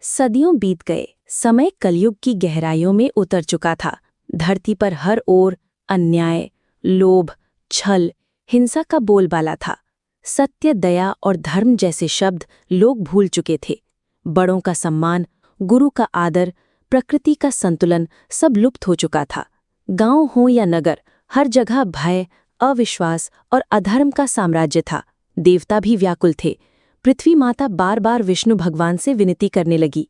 सदियों बीत गए, समय कलयुग की गहराइयों में उतर चुका था। धरती पर हर ओर अन्याय, लोभ, छल, हिंसा का बोलबाला था। सत्य, दया और धर्म जैसे शब्द लोग भूल चुके थे। बड़ों का सम्मान, गुरु का आदर, प्रकृति का संतुलन सब लुप्त हो चुका था। गांव हो या नगर, हर जगह भय, अविश्वास और अधर्म का साम्राज्य था। देवता भी व्याकुल थे। पृथ्वी माता बार बार विष्णु भगवान से विनती करने लगी,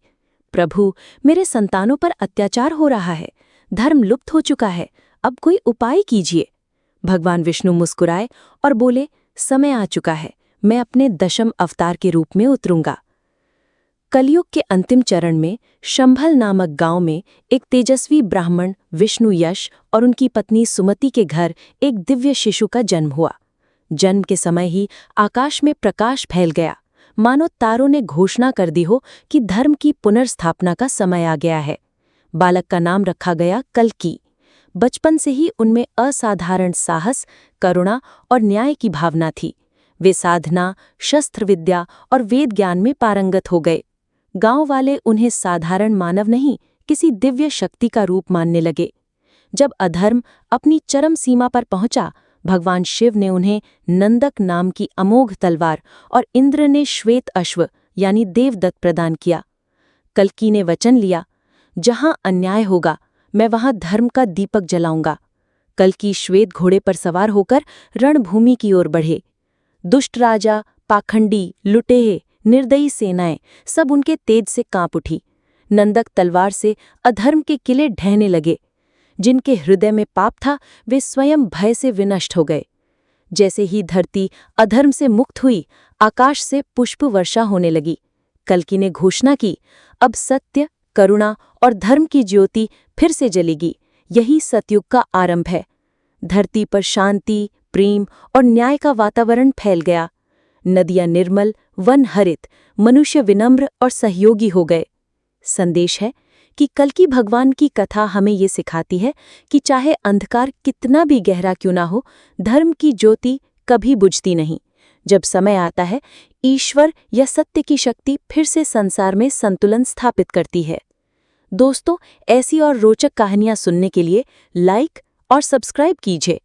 प्रभु, मेरे संतानों पर अत्याचार हो रहा है, धर्म लुप्त हो चुका है, अब कोई उपाय कीजिए। भगवान विष्णु मुस्कुराए और बोले, समय आ चुका है, मैं अपने दशम अवतार के रूप में उतरूंगा। कलयुग के अंतिम चरण में शंभल नामक गांव में एक तेजस्वी ब्राह्मण विष्णु यश और उनकी पत्नी सुमति के घर एक दिव्य शिशु का जन्म हुआ। जन्म के समय ही आकाश में प्रकाश फैल गया, मानो तारों ने घोषणा कर दी हो कि धर्म की पुनर्स्थापना का समय आ गया है। बालक का नाम रखा गया कल्कि। बचपन से ही उनमें असाधारण साहस, करुणा और न्याय की भावना थी। वे साधना, शस्त्र विद्या और वेद ज्ञान में पारंगत हो गए। गांव वाले उन्हें साधारण मानव नहीं, किसी दिव्य शक्ति का रूप मानने लगे। जब अधर्म अपनी चरम सीमा पर पहुंचा, भगवान शिव ने उन्हें नंदक नाम की अमोघ तलवार और इंद्र ने श्वेत अश्व यानी देवदत्त प्रदान किया। कल्कि ने वचन लिया, जहां अन्याय होगा मैं वहां धर्म का दीपक जलाऊंगा। कल्कि श्वेत घोड़े पर सवार होकर रणभूमि की ओर बढ़े। दुष्ट राजा, पाखंडी, लुटेरे, निर्दयी सेनाएं सब उनके तेज से कांप उठी। नंदक तलवार से अधर्म के किले ढहने लगे। जिनके हृदय में पाप था, वे स्वयं भय से विनष्ट हो गए। जैसे ही धरती अधर्म से मुक्त हुई, आकाश से पुष्प वर्षा होने लगी। कल्कि ने घोषणा की, अब सत्य, करुणा और धर्म की ज्योति फिर से जलेगी। यही सतयुग का आरंभ है। धरती पर शांति, प्रेम और न्याय का वातावरण फैल गया। नदियां निर्मल, वन हरित, मनुष्य विनम्र और सहयोगी हो गए। संदेश है कि कल्कि भगवान की कथा हमें ये सिखाती है कि चाहे अंधकार कितना भी गहरा क्यों ना हो, धर्म की ज्योति कभी बुझती नहीं। जब समय आता है, ईश्वर या सत्य की शक्ति फिर से संसार में संतुलन स्थापित करती है। दोस्तों, ऐसी और रोचक कहानियां सुनने के लिए लाइक और सब्सक्राइब कीजिए।